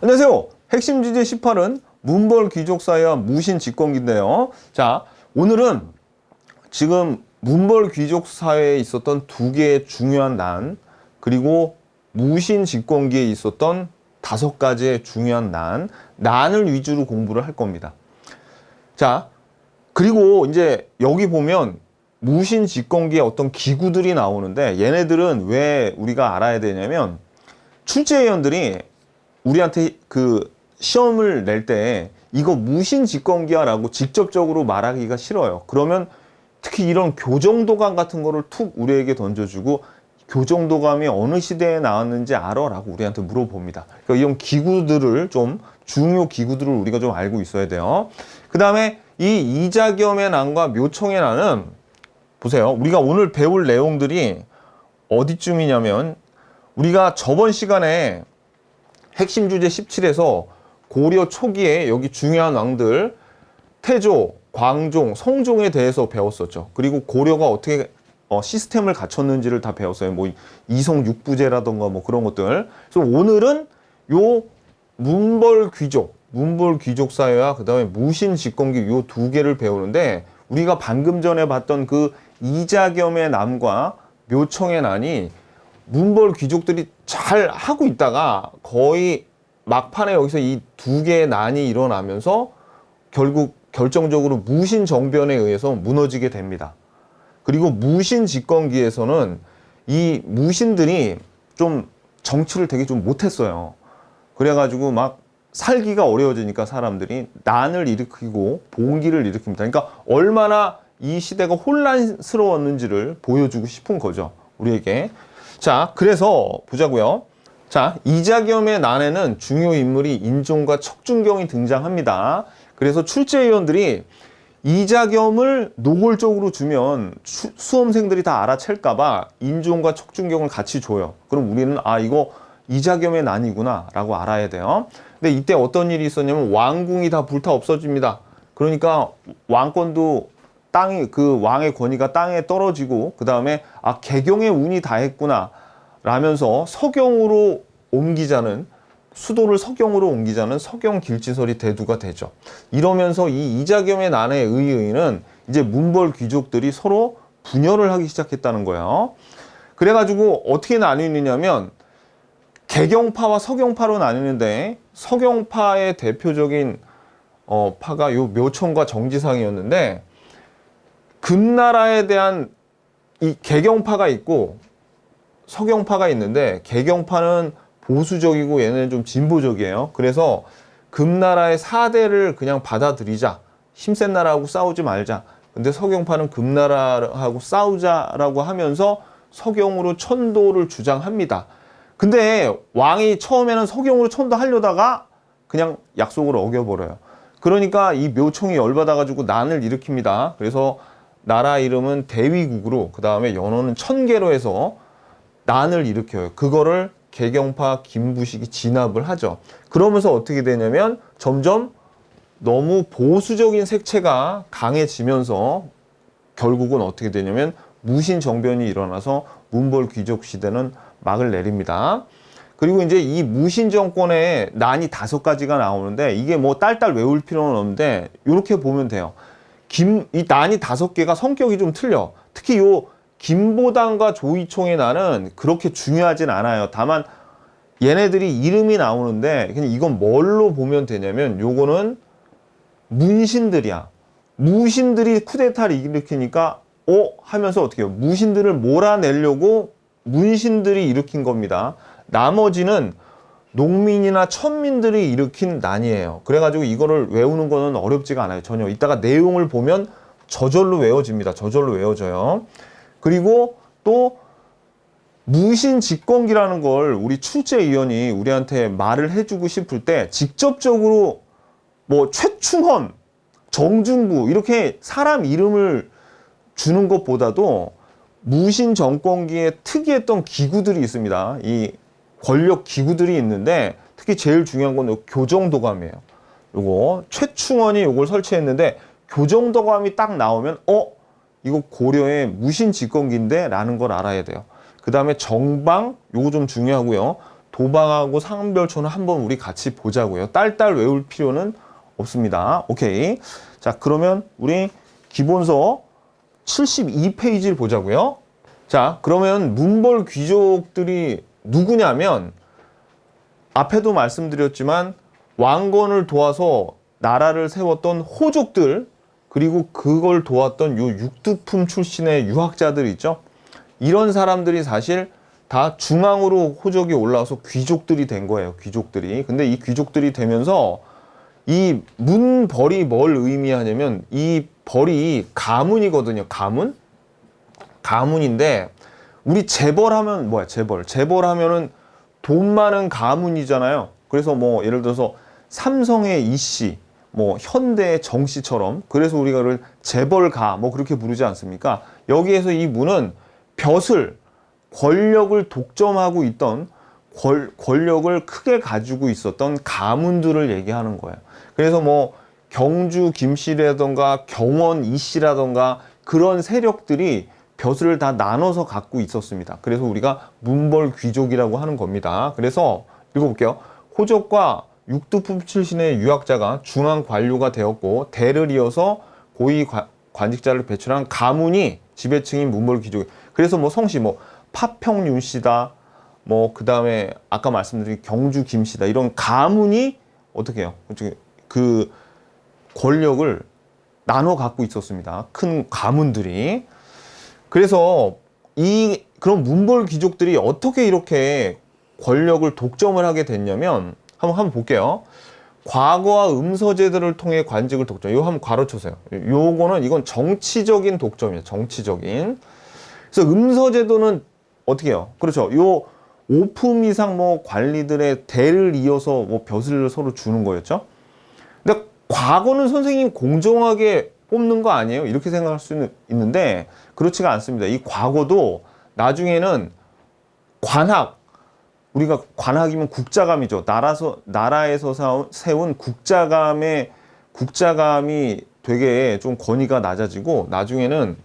안녕하세요. 핵심 주제 18은 문벌 귀족 사회와 무신 집권기인데요. 자, 오늘은 지금 문벌 귀족 사회에 있었던 두 개의 중요한 난, 그리고 무신 집권기에 있었던 5가지의 중요한 난을 위주로 공부를 할 겁니다. 자, 그리고 이제 여기 보면 무신 집권기에 어떤 기구들이 나오는데, 얘네들은 왜 우리가 알아야 되냐면, 출제위원들이 우리한테 그 시험을 낼 때 이거 무신 집권기야 라고 직접적으로 말하기가 싫어요. 그러면 특히 이런 교정도감 같은 거를 툭 우리에게 던져주고, 교정도감이 어느 시대에 나왔는지 알아? 라고 우리한테 물어봅니다. 그러니까 이런 기구들을 좀, 중요 기구들을 우리가 좀 알고 있어야 돼요. 그 다음에 이 이자겸의 난과 묘청의 난은, 보세요. 우리가 오늘 배울 내용들이 어디쯤이냐면, 우리가 저번 시간에 핵심 주제 17에서 고려 초기에 여기 중요한 왕들 태조, 광종, 성종에 대해서 배웠었죠. 그리고 고려가 어떻게 시스템을 갖췄는지를 다 배웠어요. 뭐 이성 육부제라던가 뭐 그런 것들. 그래서 오늘은 요 문벌 귀족 사회와 그다음에 무신 집권기 요 두 개를 배우는데, 우리가 방금 전에 봤던 그 이자겸의 난과 묘청의 난이 문벌 귀족들이 잘 하고 있다가 거의 막판에 여기서 이 두 개의 난이 일어나면서 결국 결정적으로 무신 정변에 의해서 무너지게 됩니다. 그리고 무신 집권기에서는 이 무신들이 좀 정치를 되게 좀 못했어요. 그래가지고 막 살기가 어려워지니까 사람들이 난을 일으키고 봉기를 일으킵니다. 그러니까 얼마나 이 시대가 혼란스러웠는지를 보여주고 싶은 거죠, 우리에게. 자, 그래서 보자고요. 자, 이자겸의 난에는 중요 인물이 인종과 척준경이 등장합니다. 그래서 출제위원들이 이자겸을 노골적으로 주면 수험생들이 다 알아챌까봐 인종과 척준경을 같이 줘요. 그럼 우리는 이거 이자겸의 난이구나 라고 알아야 돼요. 근데 이때 어떤 일이 있었냐면, 왕궁이 다 불타 없어집니다. 그러니까 왕권도 그 왕의 권위가 땅에 떨어지고, 그 다음에 개경의 운이 다 했구나 라면서 서경으로 옮기자는, 수도를 서경으로 옮기자는 서경 길지설이 대두가 되죠. 이러면서 이 이자겸의 난에 의해는 이제 문벌 귀족들이 서로 분열을 하기 시작했다는 거예요. 그래가지고 어떻게 나뉘느냐면, 개경파와 서경파로 나뉘는데, 서경파의 대표적인 파가 요 묘청과 정지상이었는데, 금나라에 대한 이 개경파가 있고 서경파가 있는데, 개경파는 보수적이고 얘네는 좀 진보적이에요. 그래서 금나라의 4대를 그냥 받아들이자, 힘센 나라하고 싸우지 말자. 근데 서경파는 금나라하고 싸우자라고 하면서 서경으로 천도를 주장합니다. 근데 왕이 처음에는 서경으로 천도하려다가 그냥 약속을 어겨버려요. 그러니까 이 묘청이 열받아가지고 난을 일으킵니다. 그래서 나라 이름은 대위국으로, 그 다음에 연호는 천계로 해서 난을 일으켜요. 그거를 개경파 김부식이 진압을 하죠. 그러면서 어떻게 되냐면, 점점 너무 보수적인 색채가 강해지면서 결국은 어떻게 되냐면 무신 정변이 일어나서 문벌 귀족 시대는 막을 내립니다. 그리고 이제 이 무신 정권의 난이 5가지가 나오는데, 이게 뭐 딸딸 외울 필요는 없는데 이렇게 보면 돼요. 이 난이 5개가 성격이 좀 틀려. 특히 요 김보당과 조이총의 난은 그렇게 중요하진 않아요. 다만 얘네들이 이름이 나오는데, 그냥 이건 뭘로 보면 되냐면, 요거는 문신들이야. 무신들이 쿠데타를 일으키니까 하면서 어떻게 해요? 무신들을 몰아내려고 문신들이 일으킨 겁니다. 나머지는 농민이나 천민들이 일으킨 난이에요. 그래가지고 이거를 외우는 거는 어렵지가 않아요. 전혀. 이따가 내용을 보면 저절로 외워집니다. 저절로 외워져요. 그리고 또 무신 집권기라는 걸 우리 출제위원이 우리한테 말을 해주고 싶을 때, 직접적으로 뭐 최충헌, 정중부 이렇게 사람 이름을 주는 것보다도 무신 정권기에 특이했던 기구들이 있습니다. 이 권력 기구들이 있는데, 특히 제일 중요한 건 교정도감이에요. 요거 최충헌이 요걸 설치했는데, 교정도감이 딱 나오면 이거 고려의 무신 집권기인데 라는 걸 알아야 돼요. 그 다음에 정방, 요거 좀 중요하고요. 도방하고 상별초는 한번 우리 같이 보자고요. 딸딸 외울 필요는 없습니다. 오케이. 자, 그러면 우리 기본서 72페이지를 보자고요. 자, 그러면 문벌 귀족들이 누구냐면 앞에도 말씀드렸지만 왕건을 도와서 나라를 세웠던 호족들, 그리고 그걸 도왔던 요 육두품 출신의 유학자들 있죠. 이런 사람들이 사실 다 중앙으로 호족이 올라와서 귀족들이 된 거예요. 귀족들이. 근데 이 귀족들이 되면서 이 문벌이 뭘 의미하냐면 이 벌이 가문이거든요. 가문? 가문인데 우리 재벌하면 뭐야? 재벌하면은 돈 많은 가문이잖아요. 그래서 뭐 예를 들어서 삼성의 이씨, 뭐 현대의 정씨처럼, 그래서 우리가 그걸 재벌가 뭐 그렇게 부르지 않습니까? 여기에서 이 문은 벼슬, 권력을 독점하고 있던, 권력을 크게 가지고 있었던 가문들을 얘기하는 거예요. 그래서 뭐 경주 김씨라던가 경원 이씨라던가 그런 세력들이 벼슬을 다 나눠서 갖고 있었습니다. 그래서 우리가 문벌 귀족이라고 하는 겁니다. 그래서 읽어볼게요. 호족과 육두품 출신의 유학자가 중앙 관료가 되었고 대를 이어서 고위 관직자를 배출한 가문이 지배층인 문벌 귀족. 그래서 뭐 성씨 뭐 파평윤 씨다, 뭐 그 다음에 아까 말씀드린 경주 김씨다, 이런 가문이 어떻게 해요? 그 권력을 나눠 갖고 있었습니다. 큰 가문들이. 그래서 그런 문벌 귀족들이 어떻게 이렇게 권력을 독점을 하게 됐냐면 한번 볼게요. 과거와 음서제도를 통해 관직을 독점. 이거 한번 괄호쳐세요. 이건 정치적인 독점이에요. 정치적인. 그래서 음서제도는 어떻게 해요? 그렇죠. 요 5품 이상 뭐 관리들의 대를 이어서 뭐 벼슬을 서로 주는 거였죠. 근데 과거는 선생님 공정하게 뽑는 거 아니에요? 이렇게 생각할 수 있는데 그렇지가 않습니다. 이 과거도 나중에는 관학, 우리가 관학이면 국자감이죠. 나라에서 세운 국자감이 되게 좀 권위가 낮아지고 나중에는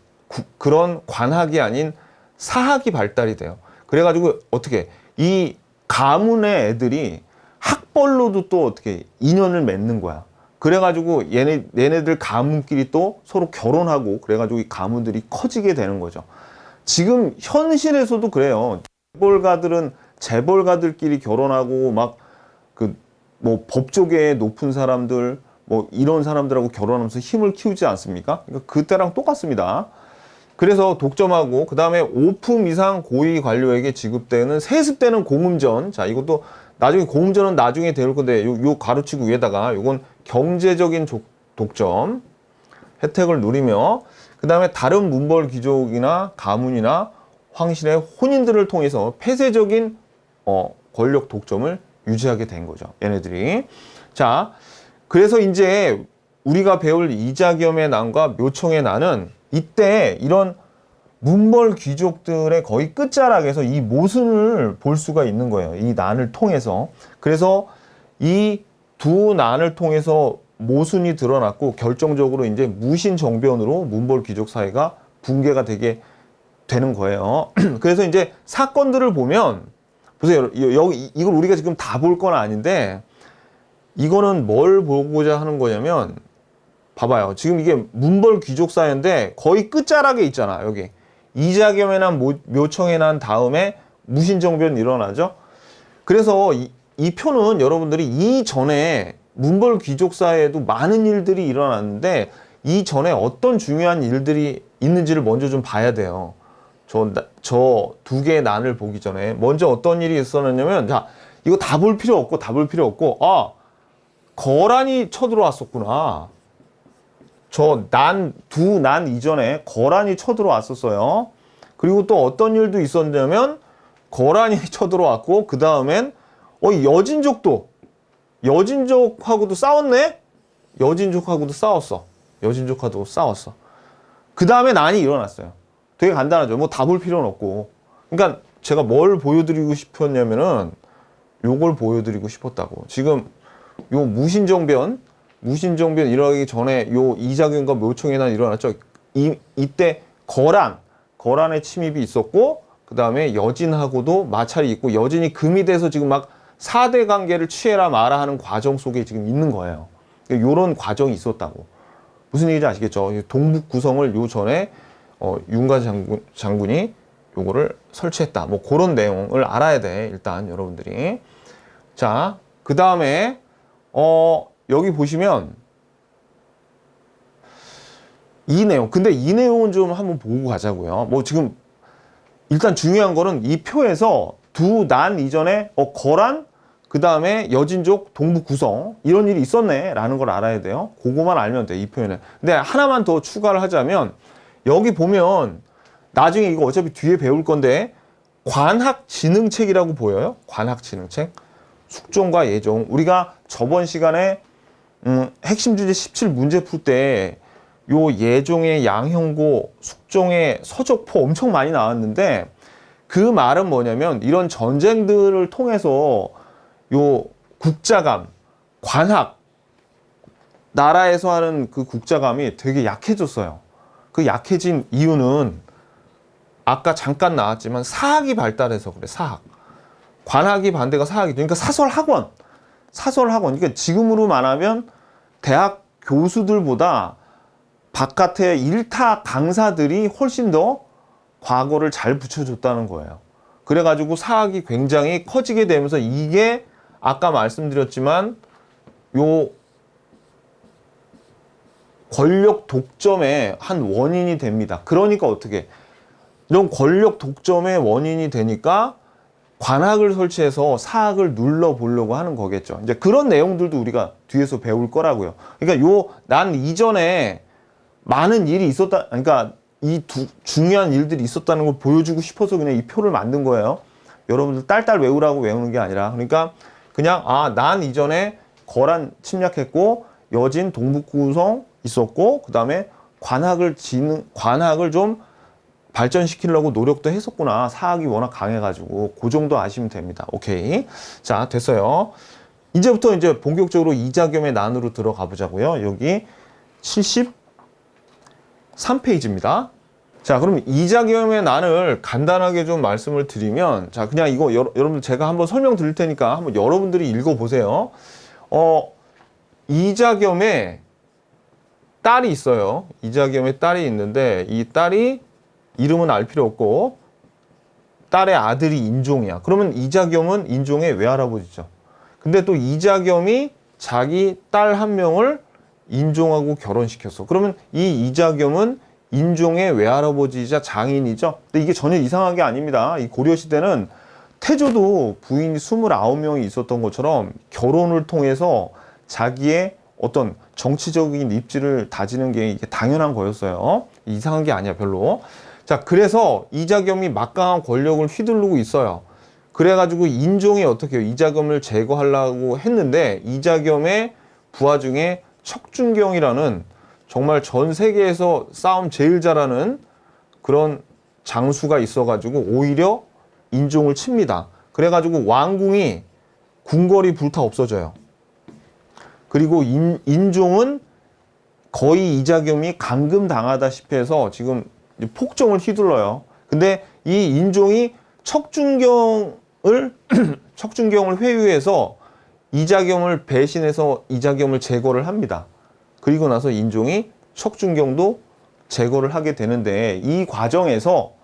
그런 관학이 아닌 사학이 발달이 돼요. 그래가지고 어떻게 이 가문의 애들이 학벌로도 또 어떻게 인연을 맺는 거야. 그래가지고 얘네들 가문끼리 또 서로 결혼하고 그래가지고 이 가문들이 커지게 되는 거죠. 지금 현실에서도 그래요. 재벌가들끼리 결혼하고 막 뭐 법조계에 높은 사람들 뭐 이런 사람들하고 결혼하면서 힘을 키우지 않습니까? 그러니까 그때랑 똑같습니다. 그래서 독점하고 그 다음에 5품 이상 고위 관료에게 지급되는 세습되는 공음전. 자, 이것도 나중에 공음전은 나중에 배울 건데 요 가로치고 위에다가 요건 경제적인 독점 혜택을 누리며 그 다음에 다른 문벌 귀족이나 가문이나 황실의 혼인들을 통해서 폐쇄적인 권력 독점을 유지하게 된 거죠. 얘네들이. 자, 그래서 이제 우리가 배울 이자겸의 난과 묘청의 난은 이때 이런 문벌 귀족들의 거의 끝자락에서 이 모순을 볼 수가 있는 거예요. 이 난을 통해서. 그래서 이 두 난을 통해서 모순이 드러났고 결정적으로 이제 무신정변으로 문벌 귀족 사회가 붕괴가 되는 거예요. 그래서 이제 사건들을 보면 보세요. 이걸 우리가 지금 다 볼 건 아닌데 이거는 뭘 보고자 하는 거냐면 봐봐요. 지금 이게 문벌 귀족 사회인데 거의 끝자락에 있잖아. 여기 이자겸의 난 묘청의 난 다음에 무신정변 일어나죠. 그래서 이 표는 여러분들이 이전에 문벌 귀족 사회에도 많은 일들이 일어났는데 이전에 어떤 중요한 일들이 있는지를 먼저 좀 봐야 돼요. 저 두 개의 난을 보기 전에 먼저 어떤 일이 있었냐면, 자, 이거 다 볼 필요 없고 거란이 쳐들어왔었구나. 두 난 이전에 거란이 쳐들어왔었어요. 그리고 또 어떤 일도 있었냐면 거란이 쳐들어왔고 그 다음엔 여진족하고도 싸웠네? 여진족하고도 싸웠어. 그 다음에 난이 일어났어요. 되게 간단하죠. 뭐 다 볼 필요는 없고. 그러니까 제가 뭘 보여드리고 싶었냐면은 요걸 보여드리고 싶었다고. 지금 요 무신정변 일어나기 전에 요 이자겸과 묘청의 난 일어났죠. 이때 거란의 침입이 있었고 그 다음에 여진하고도 마찰이 있고 여진이 금이 돼서 지금 막 4대 관계를 취해라 마라 하는 과정 속에 지금 있는 거예요. 요런 과정이 있었다고. 무슨 얘기인지 아시겠죠? 동북 구성을 요 전에 윤관 장군이 요거를 설치했다. 뭐 그런 내용을 알아야 돼. 일단 여러분들이. 자, 그 다음에 여기 보시면 이 내용. 근데 이 내용은 좀 한번 보고 가자고요. 뭐 지금 일단 중요한 거는 이 표에서 두 난 이전에 거란 그 다음에 여진족 동북 구성 이런 일이 있었네 라는 걸 알아야 돼요. 그거만 알면 돼, 이 표현은. 근데 하나만 더 추가를 하자면 여기 보면 나중에 이거 어차피 뒤에 배울 건데 관학진흥책이라고 보여요. 관학진흥책. 숙종과 예종. 우리가 저번 시간에 핵심 주제 17 문제 풀 때 요 예종의 양형고, 숙종의 서적포 엄청 많이 나왔는데 그 말은 뭐냐면 이런 전쟁들을 통해서 요 국자감, 관학, 나라에서 하는 그 국자감이 되게 약해졌어요. 그 약해진 이유는 아까 잠깐 나왔지만 사학이 발달해서 그래, 사학. 관학이 반대가 사학이죠. 그러니까 사설학원. 그러니까 지금으로 말하면 대학 교수들보다 바깥에 일타 강사들이 훨씬 더 과거를 잘 붙여줬다는 거예요. 그래가지고 사학이 굉장히 커지게 되면서 이게 아까 말씀드렸지만 요 권력 독점의 한 원인이 됩니다. 그러니까 어떻게 이런 권력 독점의 원인이 되니까 관학을 설치해서 사학을 눌러보려고 하는 거겠죠. 이제 그런 내용들도 우리가 뒤에서 배울 거라고요. 그러니까 난 이전에 많은 일이 있었다. 그러니까 이 중요한 일들이 있었다는 걸 보여주고 싶어서 그냥 이 표를 만든 거예요. 여러분들 딸딸 외우라고 외우는 게 아니라. 그러니까 그냥 난 이전에 거란 침략했고 여진 동북구성 있었고 그 다음에 관학을 좀 발전시키려고 노력도 했었구나. 사학이 워낙 강해가지고 그 정도 아시면 됩니다. 오케이. 자, 됐어요. 이제부터 이제 본격적으로 이자겸의 난으로 들어가 보자고요. 여기 73페이지입니다. 자, 그럼 이자겸의 난을 간단하게 좀 말씀을 드리면, 자, 그냥 이거 여러분들 제가 한번 설명 드릴 테니까 한번 여러분들이 읽어보세요. 이자겸의 딸이 있어요. 이자겸의 딸이 있는데, 이 딸이 이름은 알 필요 없고, 딸의 아들이 인종이야. 그러면 이자겸은 인종의 외할아버지죠. 근데 또 이자겸이 자기 딸 한 명을 인종하고 결혼시켰어. 그러면 이 이자겸은 인종의 외할아버지이자 장인이죠. 근데 이게 전혀 이상한 게 아닙니다. 이 고려시대는 태조도 부인이 29명이 있었던 것처럼 결혼을 통해서 자기의 어떤 정치적인 입지를 다지는 게 이게 당연한 거였어요. 이상한 게 아니야, 별로. 자, 그래서 이자겸이 막강한 권력을 휘두르고 있어요. 그래가지고 인종이 어떻게 해요? 이자겸을 제거하려고 했는데 이자겸의 부하 중에 척준경이라는 정말 전 세계에서 싸움 제일 잘하는 그런 장수가 있어가지고 오히려 인종을 칩니다. 그래가지고 왕궁이 궁궐이 불타 없어져요. 그리고 인종은 거의 이자겸이 감금당하다시피 해서 지금 폭정을 휘둘러요. 근데 이 인종이 척준경을 회유해서 이자겸을 배신해서 이자겸을 제거를 합니다. 그리고 나서 인종이 척준경도 제거를 하게 되는데 이 과정에서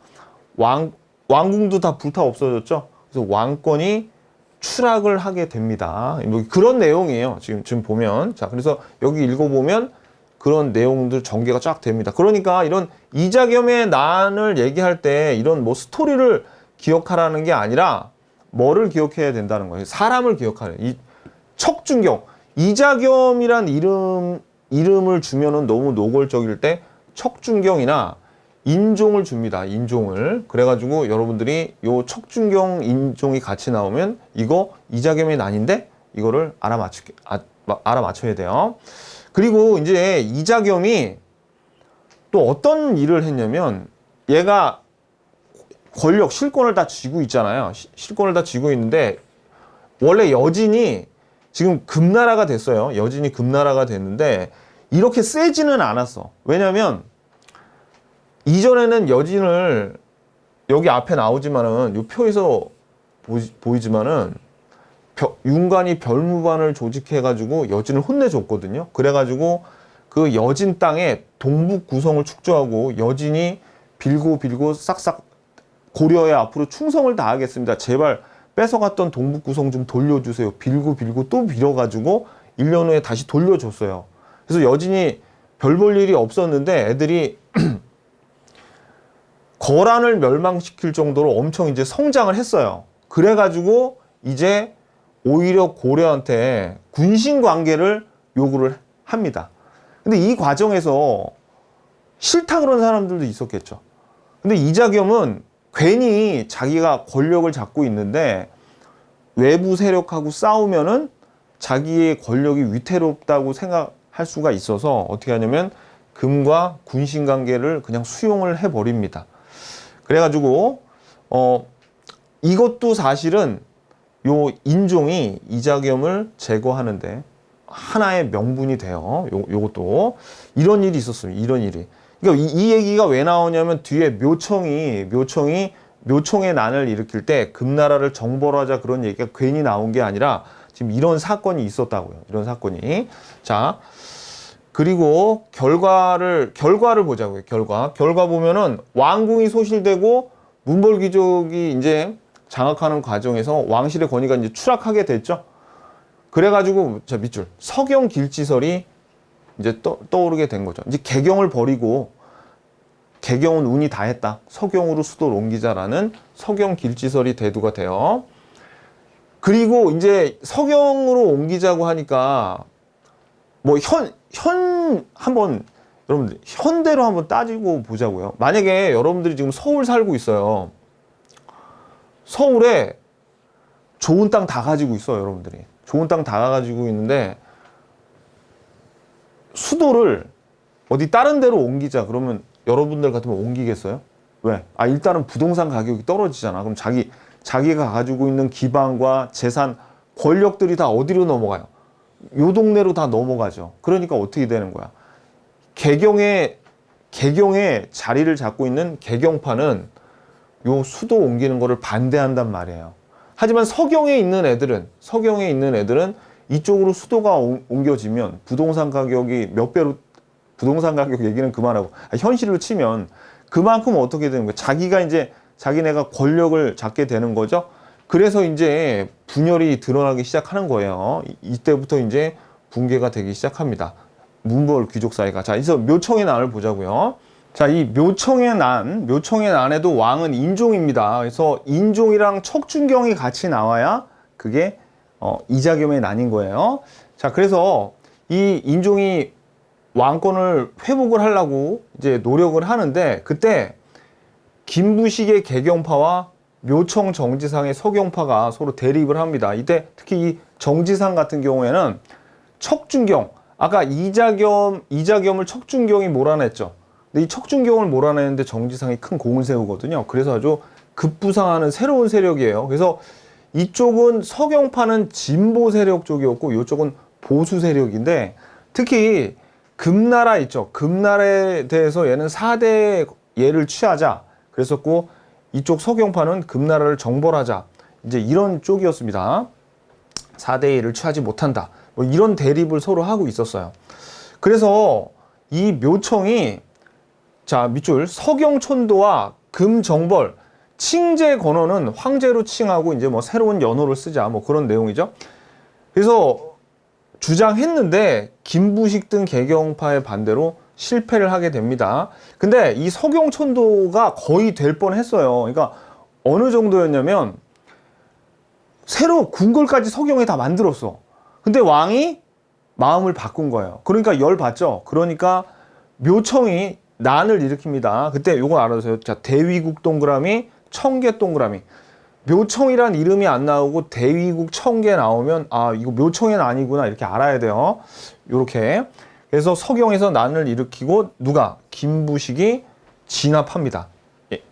왕궁도 다 불타 없어졌죠. 그래서 왕권이 추락을 하게 됩니다. 뭐 그런 내용이에요. 지금 보면. 자, 그래서 여기 읽어보면 그런 내용들 전개가 쫙 됩니다. 그러니까 이런 이자겸의 난을 얘기할 때 이런 뭐 스토리를 기억하라는 게 아니라 뭐를 기억해야 된다는 거예요. 사람을 기억하는. 이 척준경. 이자겸이란 이름을 주면은 너무 노골적일 때 척준경이나 인종을 줍니다. 인종을. 그래가지고 여러분들이 요 척준경 인종이 같이 나오면 이거 이자겸의 난인데 이거를 알아맞혀야 돼요. 그리고 이제 이자겸이 또 어떤 일을 했냐면 얘가 권력, 실권을 다 쥐고 있잖아요. 실권을 다 쥐고 있는데 원래 여진이 지금 금나라가 됐어요. 여진이 금나라가 됐는데 이렇게 세지는 않았어. 왜냐면 이전에는 여기 앞에 나오지만은 이 표에서 보이지만은 윤관이 별무반을 조직해가지고 여진을 혼내줬거든요. 그래가지고 그 여진 땅에 동북 구성을 축조하고 여진이 빌고 싹싹 고려에 앞으로 충성을 다하겠습니다. 제발 뺏어갔던 동북 구성 좀 돌려주세요. 빌고 또 빌어가지고 1년 후에 다시 돌려줬어요. 그래서 여진이 별 볼 일이 없었는데 애들이 거란을 멸망시킬 정도로 엄청 이제 성장을 했어요. 그래가지고 이제 오히려 고려한테 군신 관계를 요구를 합니다. 근데 이 과정에서 싫다 그런 사람들도 있었겠죠. 근데 이자겸은 괜히 자기가 권력을 잡고 있는데 외부 세력하고 싸우면은 자기의 권력이 위태롭다고 생각할 수가 있어서 어떻게 하냐면 금과 군신 관계를 그냥 수용을 해버립니다. 그래가지고 이것도 사실은 요 인종이 이자겸을 제거하는데 하나의 명분이 돼요. 요것도 이런 일이 있었어요. 이런 일이. 그러니까 이 얘기가 왜 나오냐면 뒤에 묘총의 난을 일으킬 때 금나라를 정벌하자 그런 얘기가 괜히 나온 게 아니라 지금 이런 사건이 있었다고요. 이런 사건이. 자, 그리고 결과를 보자고요. 결과 보면은 왕궁이 소실되고 문벌 귀족이 이제 장악하는 과정에서 왕실의 권위가 이제 추락하게 됐죠. 그래가지고 자 밑줄 서경 길지설이 이제 떠오르게 된 거죠. 이제 개경을 버리고 개경은 운이 다 했다. 서경으로 수도를 옮기자라는 서경 길지설이 대두가 돼요. 그리고 이제 서경으로 옮기자고 하니까 뭐 한번 여러분들 현대로 한번 따지고 보자고요. 만약에 여러분들이 지금 서울 살고 있어요. 서울에 좋은 땅 다 가지고 있어요, 여러분들이. 좋은 땅 다 가지고 있는데 수도를 어디 다른 데로 옮기자 그러면 여러분들 같으면 옮기겠어요? 왜? 일단은 부동산 가격이 떨어지잖아. 그럼 자기가 가지고 있는 기반과 재산, 권력들이 다 어디로 넘어가요? 요 동네로 다 넘어가죠. 그러니까 어떻게 되는 거야? 개경에 자리를 잡고 있는 개경파는 요 수도 옮기는 거를 반대한단 말이에요. 하지만 서경에 있는 애들은 이쪽으로 수도가 옮겨지면 부동산 가격이 몇 배로, 부동산 가격 얘기는 그만하고 현실로 치면 그만큼 어떻게 되는 거예요? 자기네가 권력을 잡게 되는 거죠. 그래서 이제 분열이 드러나기 시작하는 거예요. 이때부터 이제 붕괴가 되기 시작합니다. 문벌 귀족 사이가. 자, 그래서 묘청의 난을 보자고요. 자, 이 묘청의 난에도 왕은 인종입니다. 그래서 인종이랑 척준경이 같이 나와야 그게 이자겸의 난인 거예요. 자, 그래서 이 인종이 왕권을 회복을 하려고 이제 노력을 하는데 그때 김부식의 개경파와 묘청 정지상의 서경파가 서로 대립을 합니다. 이때 특히 이 정지상 같은 경우에는 척준경, 아까 이자겸을 척준경이 몰아냈죠. 근데 이 척준경을 몰아내는데 정지상이 큰 공을 세우거든요. 그래서 아주 급부상하는 새로운 세력이에요. 그래서 이쪽은 서경파는 진보 세력 쪽이었고 이쪽은 보수 세력인데 특히 금나라 있죠. 금나라에 대해서 얘는 4대 예를 취하자 그랬었고 이쪽 서경파는 금나라를 정벌하자 이제 이런 쪽이었습니다. 4대 예를 취하지 못한다. 뭐 이런 대립을 서로 하고 있었어요. 그래서 이 묘청이 자 밑줄 서경촌도와 금정벌 칭제 건어는 황제로 칭하고 이제 뭐 새로운 연호를 쓰자 뭐 그런 내용이죠. 그래서 주장했는데 김부식 등 개경파의 반대로 실패를 하게 됩니다. 근데 이 서경촌도가 거의 될 뻔했어요. 그러니까 어느 정도였냐면 새로 궁궐까지 서경에 다 만들었어. 근데 왕이 마음을 바꾼 거예요. 그러니까 열받죠. 그러니까 묘청이 난을 일으킵니다. 그때 요거 알아두세요. 자, 대위국 동그라미, 청계 동그라미. 묘청이란 이름이 안 나오고 대위국 청계 나오면 이거 묘청의 난이구나 이렇게 알아야 돼요. 요렇게. 그래서 서경에서 난을 일으키고 누가? 김부식이 진압합니다.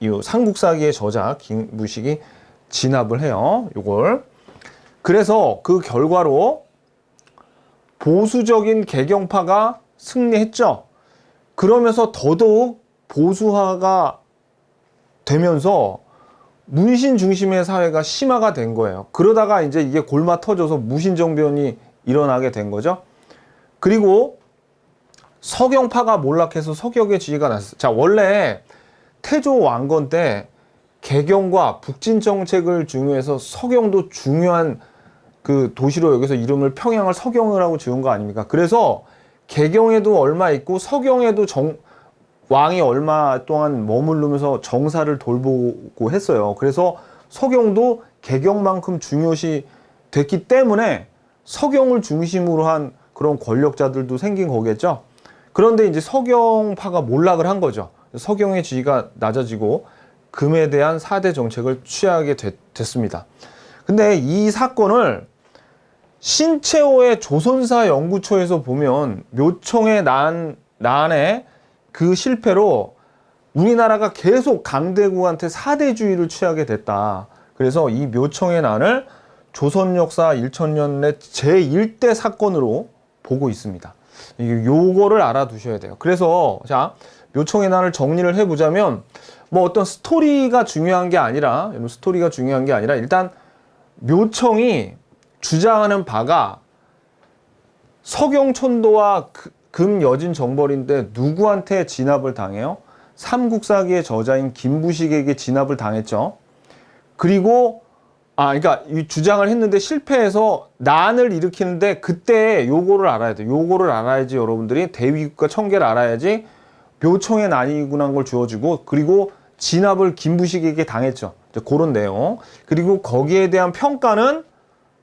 이 삼국사기의 저자 김부식이 진압을 해요. 요걸. 그래서 그 결과로 보수적인 개경파가 승리했죠. 그러면서 더더욱 보수화가 되면서 문신 중심의 사회가 심화가 된 거예요. 그러다가 이제 이게 골마 터져서 무신정변이 일어나게 된 거죠. 그리고 서경파가 몰락해서 서격의 지위가 났어요. 자, 원래 태조 왕건 때 개경과 북진 정책을 중요해서 서경도 중요한 그 도시로 여기서 이름을 평양을 서경을 하고 지은 거 아닙니까? 그래서 개경에도 얼마 있고 서경에도 왕이 얼마 동안 머무르면서 정사를 돌보고 했어요. 그래서 서경도 개경만큼 중요시 됐기 때문에 서경을 중심으로 한 그런 권력자들도 생긴 거겠죠. 그런데 이제 서경파가 몰락을 한 거죠. 서경의 지위가 낮아지고 금에 대한 4대 정책을 취하게 됐습니다. 근데 이 사건을 신채호의 조선사 연구초에서 보면 묘청의 난의 그 실패로 우리나라가 계속 강대국한테 사대주의를 취하게 됐다. 그래서 이 묘청의 난을 조선 역사 1000년 내 제1대 사건으로 보고 있습니다. 요거를 알아두셔야 돼요. 그래서 자, 묘청의 난을 정리를 해보자면 뭐 어떤 스토리가 중요한 게 아니라 일단 묘청이 주장하는 바가 서경촌도와 금여진 정벌인데 누구한테 진압을 당해요? 삼국사기의 저자인 김부식에게 진압을 당했죠. 그리고 그러니까 이 주장을 했는데 실패해서 난을 일으키는데 그때 요거를 알아야 돼요. 요거를 알아야지 여러분들이 대위국가 청계를 알아야지 묘청의 난이구나 걸 주어지고, 그리고 진압을 김부식에게 당했죠. 그런 내용. 그리고 거기에 대한 평가는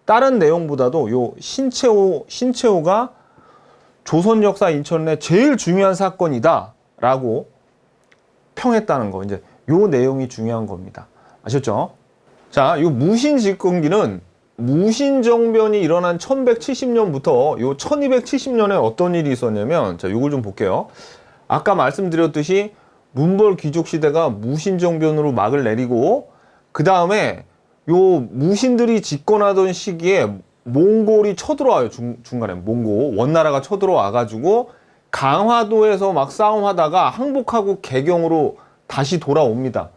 다른 내용보다도 요 신채호가 조선 역사 인천 내 제일 중요한 사건이다 라고 평했다는 거. 이제 요 내용이 중요한 겁니다. 아셨죠? 자, 요 무신 집권기는 무신정변이 일어난 1170년부터 요 1270년에 어떤 일이 있었냐면, 자, 요걸 좀 볼게요. 아까 말씀드렸듯이 문벌 귀족 시대가 무신정변으로 막을 내리고, 그 다음에 요 무신들이 집권하던 시기에 몽골이 쳐들어와요. 중간에 원나라가 쳐들어와가지고 강화도에서 막 싸움하다가 항복하고 개경으로 다시 돌아옵니다.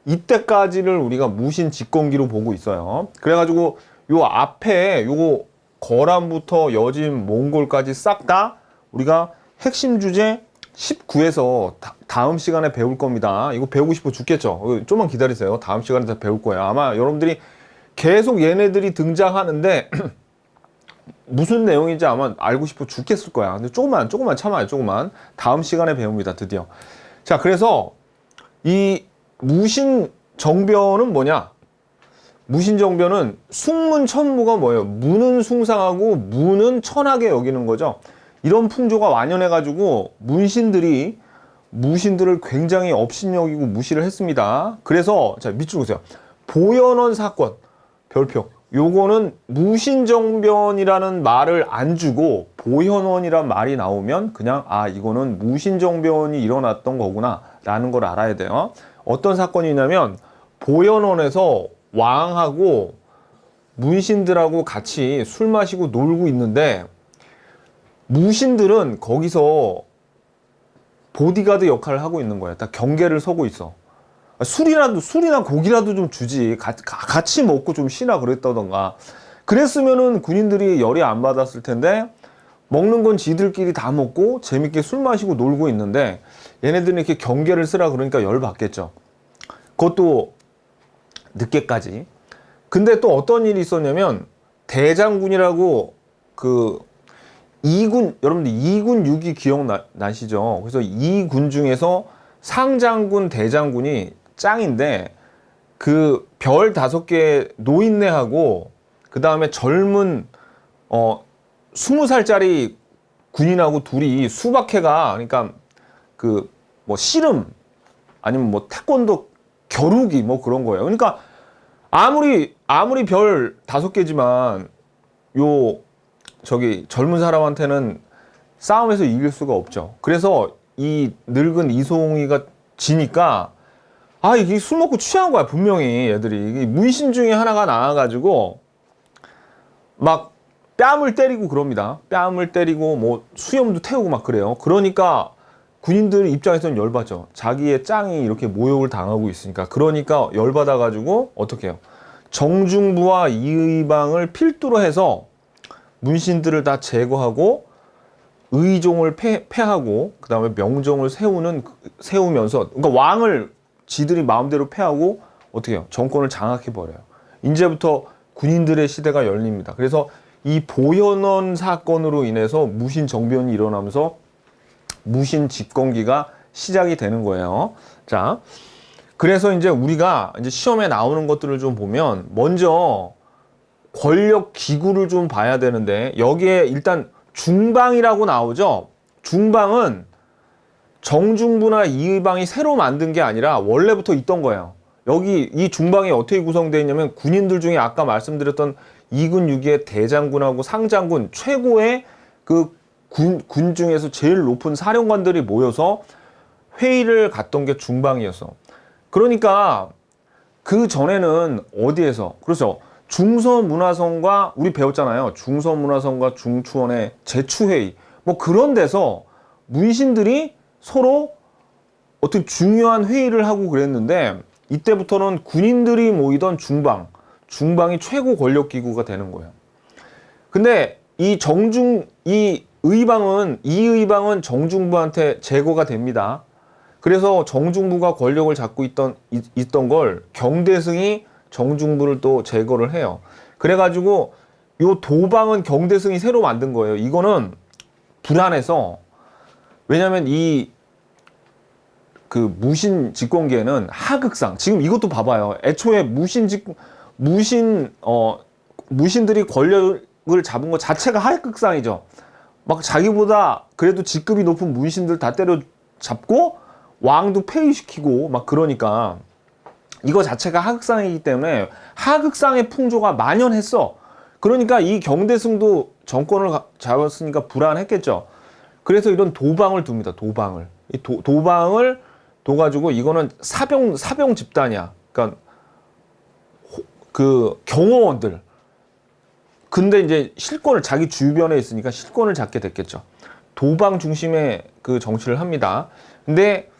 이때까지를 우리가 무신 집권기로 보고 있어요. 그래가지고 요 앞에 요거 거란부터 여진 몽골까지 싹 다 우리가 핵심 주제 19에서 다음 시간에 배울 겁니다. 이거 배우고 싶어 죽겠죠? 좀만 기다리세요. 다음 시간에 다 배울 거예요. 아마 여러분들이 계속 얘네들이 등장하는데 무슨 내용인지 아마 알고 싶어 죽겠을 거야. 근데 조금만 참아요. 조금만. 다음 시간에 배웁니다. 드디어. 자, 그래서 이 무신정변은 뭐냐? 무신정변은 숭문천무가 뭐예요? 무는 숭상하고 무는 천하게 여기는 거죠. 이런 풍조가 완연해가지고 무신들을 굉장히 업신여기고 무시를 했습니다. 그래서 자, 밑줄 보세요. 보현원 사건 별표. 요거는 무신정변이라는 말을 안 주고 보현원이란 말이 나오면 그냥 이거는 무신정변이 일어났던 거구나 라는 걸 알아야 돼요. 어떤 사건이냐면 보현원에서 왕하고 문신들하고 같이 술 마시고 놀고 있는데 무신들은 거기서 보디가드 역할을 하고 있는 거야. 다 경계를 서고 있어. 술이나 고기라도 좀 주지. 같이 먹고 좀 쉬나 그랬다던가. 그랬으면은 군인들이 열이 안 받았을 텐데, 먹는 건 지들끼리 다 먹고 재밌게 술 마시고 놀고 있는데 얘네들은 이렇게 경계를 쓰라 그러니까 열 받겠죠. 그것도 늦게까지. 근데 또 어떤 일이 있었냐면 대장군이라고 그 2군, 여러분들 2군 6위 기억나시죠? 그래서 2군 중에서 상장군, 대장군이 짱인데 그 별 5개 노인네하고 그 다음에 젊은 20살짜리 군인하고 둘이 수박회가, 그러니까 그 뭐 씨름 아니면 뭐 태권도 겨루기 뭐 그런 거예요. 그러니까 아무리 별 5개지만 젊은 사람한테는 싸움에서 이길 수가 없죠. 그래서 이 늙은 이송이가 지니까 이게 술 먹고 취한 거야 분명히. 얘들이 이게 문신 중에 하나가 나와가지고 막 뺨을 때리고 그럽니다. 뺨을 때리고 뭐 수염도 태우고 막 그래요. 그러니까 군인들 입장에서는 열받죠. 자기의 짱이 이렇게 모욕을 당하고 있으니까. 그러니까 열받아가지고 어떻게 해요? 정중부와 이의방을 필두로 해서 문신들을 다 제거하고 의종을 폐하고 그 다음에 명종을 세우면서 그러니까 왕을 지들이 마음대로 폐하고 어떻게 해요? 정권을 장악해버려요. 이제부터 군인들의 시대가 열립니다. 그래서 이 보현원 사건으로 인해서 무신 정변이 일어나면서 무신 집권기가 시작이 되는 거예요. 자, 그래서 이제 우리가 이제 시험에 나오는 것들을 좀 보면 먼저 권력 기구를 좀 봐야 되는데 여기에 일단 중방이라고 나오죠. 중방은 정중부나 이의방이 새로 만든 게 아니라 원래부터 있던 거예요. 여기 이 중방이 어떻게 구성되어 있냐면 군인들 중에 아까 말씀드렸던 2군 6위의 대장군하고 상장군 최고의 그 군 중에서 제일 높은 사령관들이 모여서 회의를 갔던 게 중방이었어. 그러니까 그 전에는 어디에서 그렇죠. 중서문화성과 우리 배웠잖아요. 중서문화성과 중추원의 제추회의 뭐 그런 데서 문신들이 서로 어떤 중요한 회의를 하고 그랬는데 이때부터는 군인들이 모이던 중방이 최고 권력 기구가 되는 거예요. 근데 이 이의방은 정중부한테 제거가 됩니다. 그래서 정중부가 권력을 잡고 있던 걸 경대승이 정중부를 또 제거를 해요. 그래가지고 요 도방은 경대승이 새로 만든 거예요. 이거는 불안해서 왜냐면 그 무신 집권기에는 하극상 지금 이것도 봐봐요. 애초에 무신들이 권력을 잡은 것 자체가 하극상이죠. 막 자기보다 그래도 직급이 높은 문신들 다 때려잡고 왕도 폐위시키고 막 그러니까 이거 자체가 하극상이기 때문에 하극상의 풍조가 만연했어. 그러니까 이 경대승도 정권을 잡았으니까 불안했겠죠. 그래서 이런 도방을 둡니다. 도방을. 도방을 둬가지고 이거는 사병 집단이야. 그러니까 그 경호원들. 근데 이제 실권을 자기 주변에 있으니까 실권을 잡게 됐겠죠. 도방 중심의 그 정치를 합니다. 근데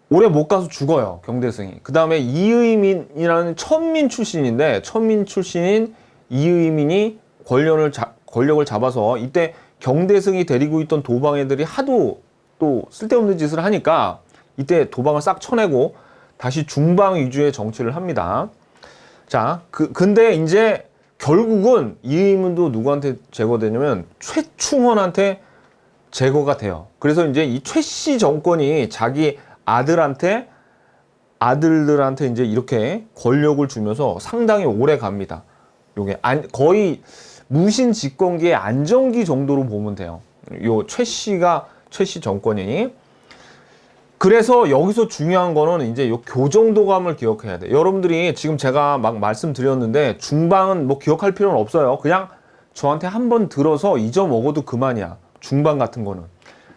오래 못 가서 죽어요. 경대승이. 그 다음에 이의민이라는 천민 출신인 이의민이 권력을 잡아서 이때 경대승이 데리고 있던 도방 애들이 하도 또 쓸데없는 짓을 하니까 이때 도방을 싹 쳐내고 다시 중방 위주의 정치를 합니다. 자, 근데 이제 결국은 이의민도 누구한테 제거되냐면 최충원한테 제거가 돼요. 그래서 이제 이 최씨 정권이 자기 아들들한테 이제 이렇게 권력을 주면서 상당히 오래 갑니다. 요게 거의 무신 집권기의 안정기 정도로 보면 돼요. 요 최씨 정권이. 그래서 여기서 중요한 거는 이제 요 교정도감을 기억해야 돼. 여러분들이 지금 제가 막 말씀드렸는데 중방은 뭐 기억할 필요는 없어요. 그냥 저한테 한번 들어서 잊어먹어도 그만이야. 중방 같은 거는.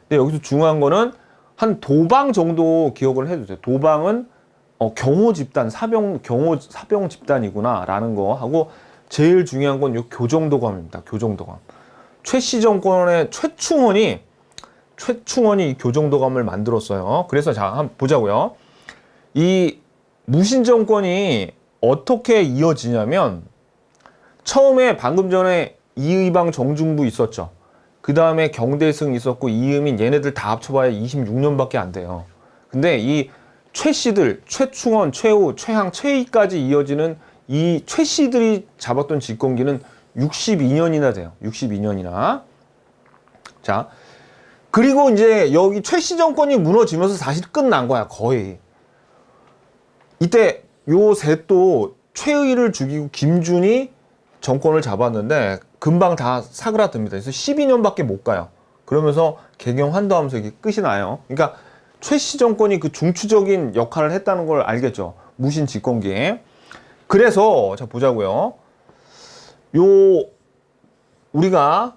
근데 여기서 중요한 거는 한 도방 정도 기억을 해도 돼요. 도방은 경호 집단, 사병 집단이구나 라는 거 하고 제일 중요한 건 요 교정도감입니다. 교정도감. 최씨 정권의 최충원이 교정도감을 만들었어요. 그래서 자, 한번 보자고요. 이 무신 정권이 어떻게 이어지냐면 처음에 방금 전에 이의방 정중부 있었죠. 그 다음에 경대승 있었고 이의민 얘네들 다 합쳐봐야 26년밖에 안 돼요. 근데 이 최씨들, 최충원, 최후, 최항, 최희까지 이어지는 이 최씨들이 잡았던 집권기는 62년이나 돼요. 62년이나. 자, 그리고 이제 여기 최씨 정권이 무너지면서 사실 끝난 거야, 거의. 이때 요 셋도 최의를 죽이고 김준이 정권을 잡았는데 금방 다 사그라듭니다. 그래서 12년밖에 못 가요. 그러면서 개경 환도하면서 이게 끝이 나요. 그러니까 최씨 정권이 그 중추적인 역할을 했다는 걸 알겠죠. 무신 집권기에. 그래서 자 보자고요. 우리가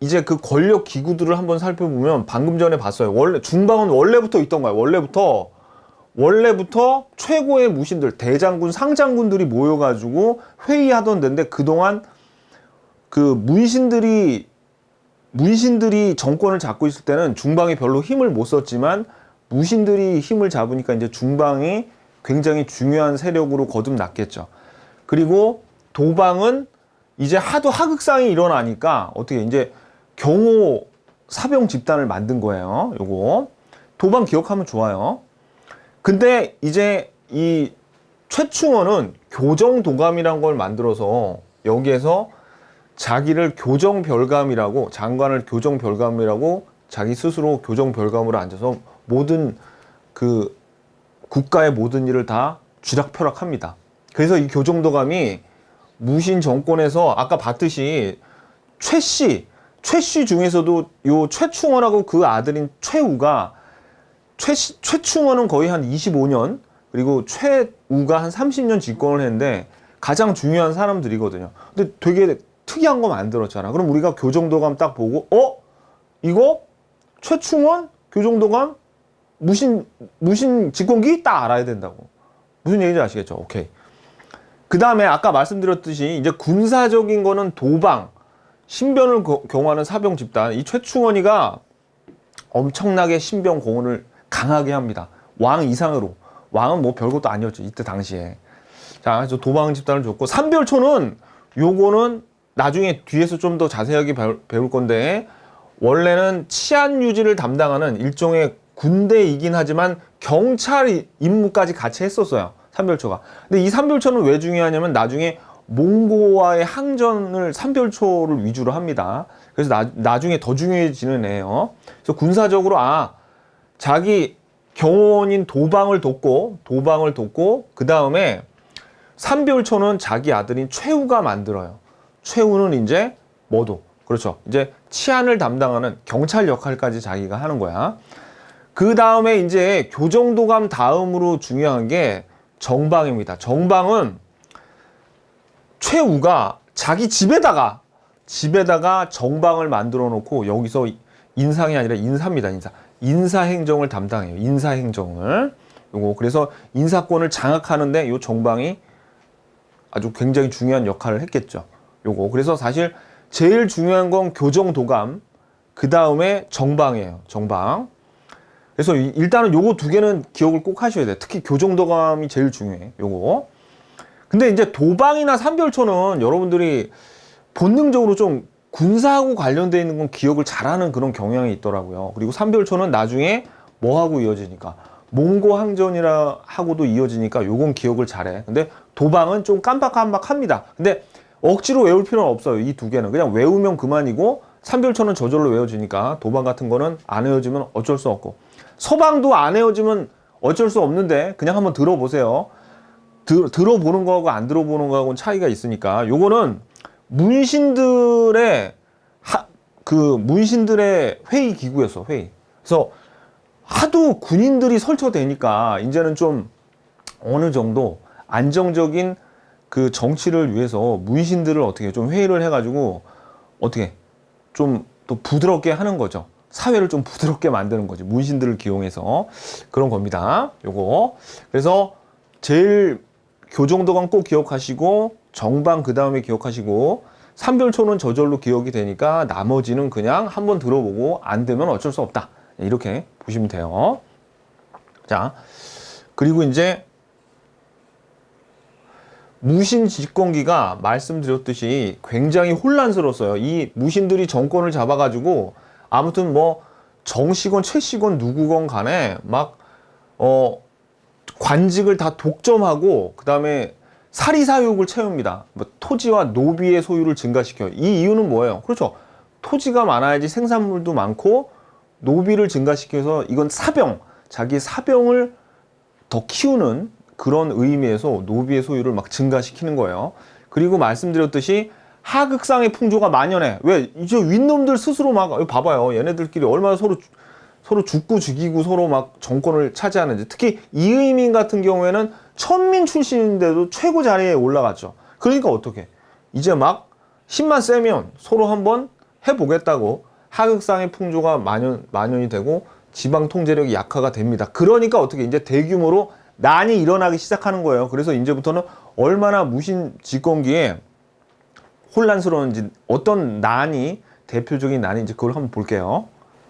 이제 그 권력 기구들을 한번 살펴보면 방금 전에 봤어요. 원래 중방은 원래부터 있던 거야. 원래부터 최고의 무신들, 대장군, 상장군들이 모여가지고 회의하던 데인데 그동안 그 문신들이 문신들이 정권을 잡고 있을 때는 중방이 별로 힘을 못 썼지만 무신들이 힘을 잡으니까 이제 중방이 굉장히 중요한 세력으로 거듭났겠죠. 그리고 도방은 이제 하도 하극상이 일어나니까 어떻게 이제 경호 사병 집단을 만든 거예요. 요거 도방 기억하면 좋아요. 근데 이제 이 최충원은 교정도감이란 걸 만들어서 여기에서 자기를 교정별감이라고, 장관을 교정별감이라고 자기 스스로 교정별감으로 앉아서 모든 그 국가의 모든 일을 다 쥐락펴락합니다. 그래서 이 교정도감이 무신 정권에서 아까 봤듯이 최씨 중에서도 요 최충원하고 그 아들인 최우가 최충원은 거의 한 25년, 그리고 최우가 한 30년 집권을 했는데 가장 중요한 사람들이거든요. 근데 되게 특이한 거 만들었잖아. 그럼 우리가 교정도감 딱 보고 이거 최충원 교정도감 무신 집권기 딱 알아야 된다고. 무슨 얘기인지 아시겠죠? 오케이. 그 다음에 아까 말씀드렸듯이 이제 군사적인 거는 도방, 신변을 경호하는 사병 집단, 이 최충원이가 엄청나게 신병 공헌을 강하게 합니다. 왕 이상으로. 왕은 뭐 별것도 아니었죠, 이때 당시에. 자, 그래서 도방 집단을 줬고, 삼별초는 요거는 나중에 뒤에서 좀 더 자세하게 배울 건데, 원래는 치안 유지를 담당하는 일종의 군대이긴 하지만 경찰 임무까지 같이 했었어요, 삼별초가. 근데 이 삼별초는 왜 중요하냐면 나중에 몽고와의 항전을 삼별초를 위주로 합니다. 그래서 나중에 더 중요해지는 애예요. 그래서 군사적으로 자기 경호원인 도방을 돕고 그 다음에 삼별초는 자기 아들인 최우가 만들어요. 최우는 이제 뭐도 그렇죠. 이제 치안을 담당하는 경찰 역할까지 자기가 하는 거야. 그 다음에 이제 교정도감 다음으로 중요한 게 정방입니다. 정방은 최우가 자기 집에다가 정방을 만들어 놓고 여기서 인상이 아니라 인사입니다. 인사행정을 담당해요. 인사행정을. 요거 그래서 인사권을 장악하는데 요 정방이 아주 굉장히 중요한 역할을 했겠죠. 요거 그래서 사실 제일 중요한 건 교정도감, 그 다음에 정방이에요. 정방. 그래서 일단은 요거 두 개는 기억을 꼭 하셔야 돼요. 특히 교정도감이 제일 중요해. 요거. 근데 이제 도방이나 삼별초는 여러분들이 본능적으로 좀 군사하고 관련되어 있는 건 기억을 잘하는 그런 경향이 있더라고요. 그리고 삼별초는 나중에 뭐하고 이어지니까 몽고 항전이라 하고도 이어지니까 요건 기억을 잘해. 근데 도방은 좀 깜박깜박합니다. 근데 억지로 외울 필요는 없어요. 이 두 개는 그냥 외우면 그만이고, 삼별초는 저절로 외워지니까 도방 같은 거는 안 외워지면 어쩔 수 없고, 서방도 안 외워지면 어쩔 수 없는데 그냥 한번 들어보세요. 들어보는 거하고 안 들어보는 거하고는 차이가 있으니까. 요거는 문신들의 문신들의 회의 기구였어. 회의. 그래서 하도 군인들이 설쳐대니까 이제는 좀 어느 정도 안정적인 그 정치를 위해서 문신들을 어떻게 좀 회의를 해가지고 어떻게 좀 또 부드럽게 하는 거죠. 사회를 좀 부드럽게 만드는 거지. 문신들을 기용해서 그런 겁니다. 요거. 그래서 제일 교정도감 꼭 기억하시고, 정방 그 다음에 기억하시고, 삼별초는 저절로 기억이 되니까 나머지는 그냥 한번 들어보고 안 되면 어쩔 수 없다. 이렇게 보시면 돼요. 자, 그리고 이제 무신 집권기가 말씀드렸듯이 굉장히 혼란스러웠어요. 이 무신들이 정권을 잡아가지고 아무튼 뭐 정씨건 최씨건 누구건 간에 막 관직을 다 독점하고 그 다음에 사리사욕을 채웁니다. 뭐 토지와 노비의 소유를 증가시켜요. 이 이유는 뭐예요? 그렇죠. 토지가 많아야지 생산물도 많고, 노비를 증가시켜서 이건 자기 사병을 더 키우는 그런 의미에서 노비의 소유를 막 증가시키는 거예요. 그리고 말씀드렸듯이 하극상의 풍조가 만연해. 왜? 이제 윗놈들 스스로 막 봐봐요. 얘네들끼리 얼마나 서로 죽고 죽이고 서로 막 정권을 차지하는지. 특히 이의민 같은 경우에는 천민 출신인데도 최고 자리에 올라갔죠. 그러니까 어떻게? 이제 막 힘만 세면 서로 한번 해보겠다고 하극상의 풍조가 만연이 되고 지방 통제력이 약화가 됩니다. 그러니까 어떻게 이제 대규모로 난이 일어나기 시작하는 거예요. 그래서 이제부터는 얼마나 무신 집권기에 혼란스러운지, 어떤 난이 대표적인 난이 이제 그걸 한번 볼게요.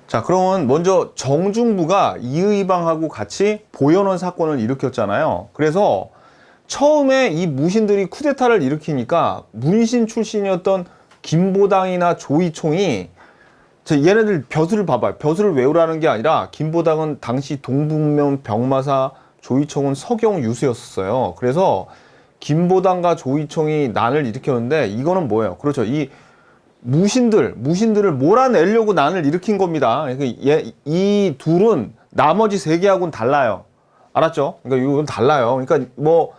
자, 그러면 먼저 정중부가 이의방하고 같이 보현원 사건을 일으켰잖아요. 그래서 처음에 이 무신들이 쿠데타를 일으키니까 문신 출신이었던 김보당이나 조이총이 얘네들 벼슬을 봐봐요. 벼슬을 외우라는 게 아니라 김보당은 당시 동북면 병마사, 조이총은 서경 유수였었어요. 그래서 김보당과 조이총이 난을 일으켰는데 이거는 뭐예요? 그렇죠. 이 무신들을 몰아내려고 난을 일으킨 겁니다. 이 둘은 나머지 세 개하고는 달라요. 알았죠? 그러니까 이건 달라요. 그러니까 뭐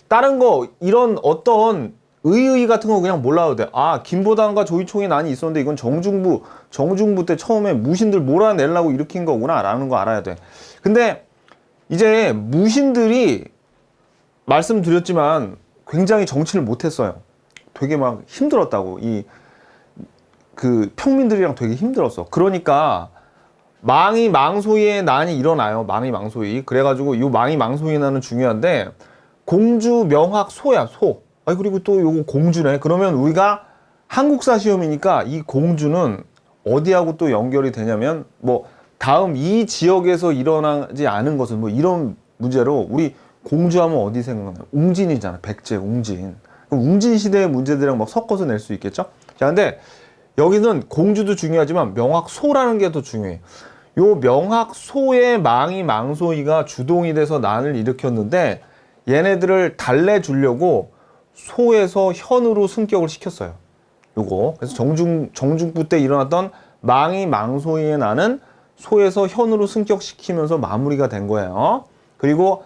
다른 거 이런 어떤 의의 같은 거 그냥 몰라도 돼. 아, 김보당과 조이총의 난이 있었는데 이건 정중부 때 처음에 무신들 몰아내려고 일으킨 거구나 라는 거 알아야 돼. 근데 이제 무신들이 말씀드렸지만 굉장히 정치를 못했어요. 되게 막 힘들었다고. 그 평민들이랑 되게 힘들었어. 그러니까 망이망소이의 난이 일어나요. 망이망소이. 그래가지고 이 망이망소이 난은 중요한데 공주 명확 소야, 소. 아니, 그리고 또 요거 공주네. 그러면 우리가 한국사 시험이니까 이 공주는 어디하고 또 연결이 되냐면 뭐 다음 이 지역에서 일어나지 않은 것은 뭐 이런 문제로 우리 공주하면 어디 생각나요? 웅진이잖아. 백제, 웅진. 그럼 웅진 시대의 문제들이랑 막 섞어서 낼 수 있겠죠? 자, 근데 여기는 공주도 중요하지만 명확소라는 게 더 중요해. 요 명확소의 망이망소이가 주동이 돼서 난을 일으켰는데 얘네들을 달래주려고 소에서 현으로 승격을 시켰어요. 요거. 그래서 정중부 때 일어났던 망이망소이의 난은 소에서 현으로 승격시키면서 마무리가 된 거예요. 그리고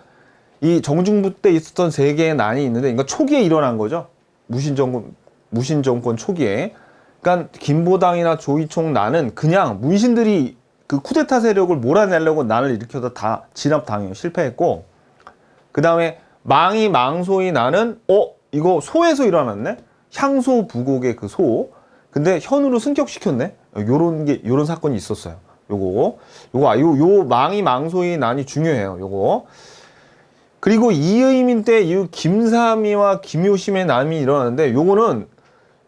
이 정중부 때 있었던 세 개의 난이 있는데, 그러니까 초기에 일어난 거죠. 무신정권 초기에. 그러니까 김보당이나 조이총 난은 그냥 문신들이 그 쿠데타 세력을 몰아내려고 난을 일으켜서 다 진압당해요. 실패했고, 그 다음에 망이망소이 난은 이거 소에서 일어났네. 향소 부곡의 그 소. 근데 현으로 승격시켰네. 요런 사건이 있었어요. 요 망이망소이 난이 중요해요. 요거. 그리고 이의민 때 이 김삼이와 김효심의 난이 일어났는데 요거는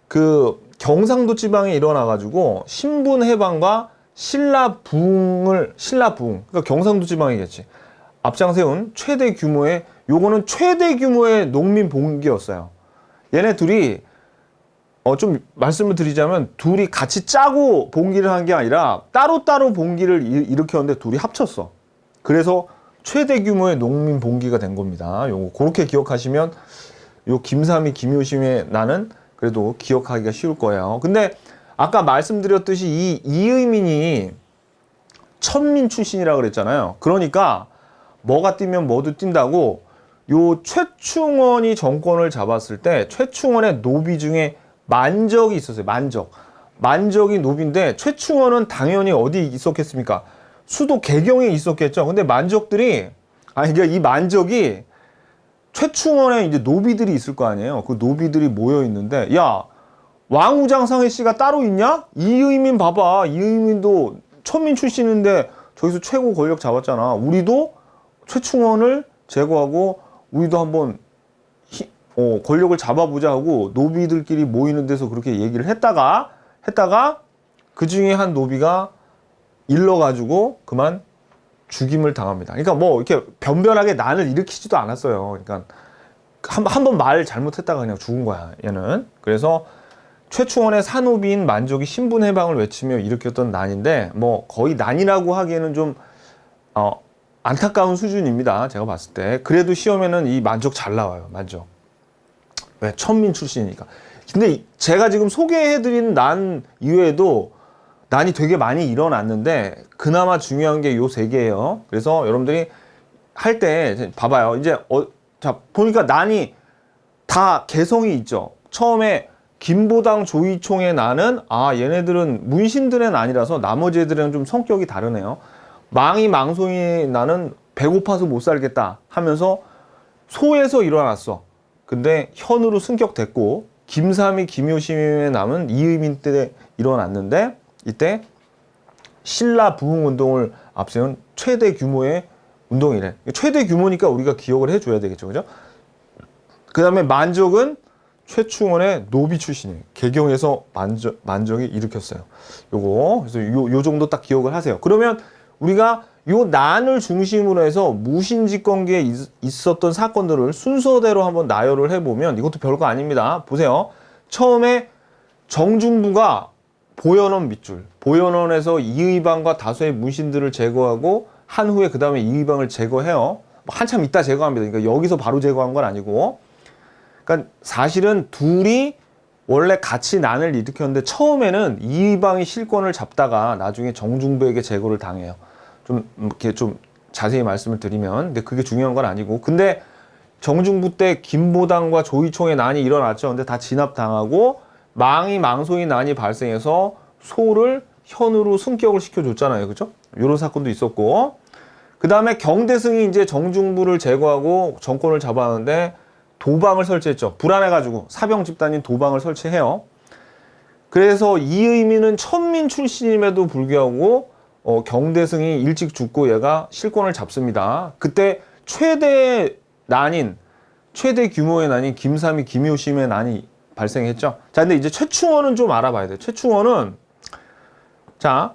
그 경상도 지방에 일어나가지고 신분해방과 신라부흥, 그러니까 경상도 지방이겠지. 앞장세운 최대 규모의, 요거는 최대 규모의 농민 봉기였어요. 얘네 둘이 좀 말씀을 드리자면 둘이 같이 짜고 봉기를 한 게 아니라 따로따로 봉기를 일으켰는데 둘이 합쳤어. 그래서 최대 규모의 농민 봉기가 된 겁니다. 요거 그렇게 기억하시면 요 김삼이, 김효심의 나는 그래도 기억하기가 쉬울 거예요. 근데 아까 말씀드렸듯이 이 이의민이 천민 출신이라 그랬잖아요. 그러니까 뭐가 뛰면 뭐도 뛴다고 요 최충원이 정권을 잡았을 때 최충원의 노비 중에 만적이 있었어요. 만적이 노비인데 최충원은 당연히 어디 있었겠습니까? 수도 개경에 있었겠죠. 근데 만적들이 그러니까 이 만적이 최충원에 이제 노비들이 있을 거 아니에요. 그 노비들이 모여 있는데 야, 왕우장상해 씨가 따로 있냐? 이의민 봐봐. 이의민도 천민 출신인데 저기서 최고 권력 잡았잖아. 우리도 최충원을 제거하고 우리도 한번 권력을 잡아보자 하고 노비들끼리 모이는 데서 그렇게 얘기를 했다가 그 중에 한 노비가 일러가지고 그만 죽임을 당합니다. 그러니까 뭐 이렇게 변변하게 난을 일으키지도 않았어요. 그러니까 한 번 말 잘못했다가 그냥 죽은 거야, 얘는. 그래서 최충원의 사노비인 만족이 신분해방을 외치며 일으켰던 난인데 뭐 거의 난이라고 하기에는 좀 안타까운 수준입니다. 제가 봤을 때. 그래도 시험에는 이 만족 잘 나와요. 만족. 왜? 천민 출신이니까. 근데 제가 지금 소개해드린 난 이외에도 난이 되게 많이 일어났는데 그나마 중요한 게 요 세 개예요. 그래서 여러분들이 할 때 봐봐요. 이제 자 보니까 난이 다 개성이 있죠. 처음에 김보당 조이총의 난은 얘네들은 문신들의 난이라서 나머지 애들은 좀 성격이 다르네요. 망이망소의 난은 배고파서 못 살겠다 하면서 소에서 일어났어. 근데 현으로 승격됐고 김삼이, 김효심의 남은 이의민 때 일어났는데 이때 신라부흥운동을 앞세운 최대 규모의 운동이래. 최대 규모니까 우리가 기억을 해줘야 되겠죠. 그죠? 그 다음에 만족은 최충원의 노비 출신이에요. 개경에서 만정이 일으켰어요. 요거 그래서 요 정도 딱 기억을 하세요. 그러면 우리가 요 난을 중심으로 해서 무신직권기에 있었던 사건들을 순서대로 한번 나열을 해보면 이것도 별거 아닙니다. 보세요. 처음에 정중부가 보현원 밑줄, 보현원에서 이의방과 다수의 문신들을 제거하고 한 후에 그 다음에 이의방을 제거해요. 한참 있다 제거합니다. 그러니까 여기서 바로 제거한 건 아니고, 그러니까 사실은 둘이 원래 같이 난을 일으켰는데 처음에는 이의방이 실권을 잡다가 나중에 정중부에게 제거를 당해요. 좀 이렇게 좀 자세히 말씀을 드리면, 근데 그게 중요한 건 아니고, 근데 정중부 때 김보당과 조이총의 난이 일어났죠. 근데 다 진압당하고 망소의 난이 발생해서 소를 현으로 승격을 시켜줬잖아요. 그죠? 이런 사건도 있었고, 그 다음에 경대승이 이제 정중부를 제거하고 정권을 잡았는데 도방을 설치했죠. 불안해가지고 사병 집단인 도방을 설치해요. 그래서 이의민은 천민 출신임에도 불구하고 경대승이 일찍 죽고 얘가 실권을 잡습니다. 그때 최대 규모의 난인 김삼이 김효심의 난이 발생했죠. 자, 근데 이제 최충원은 좀 알아봐야 돼요. 최충원은, 자,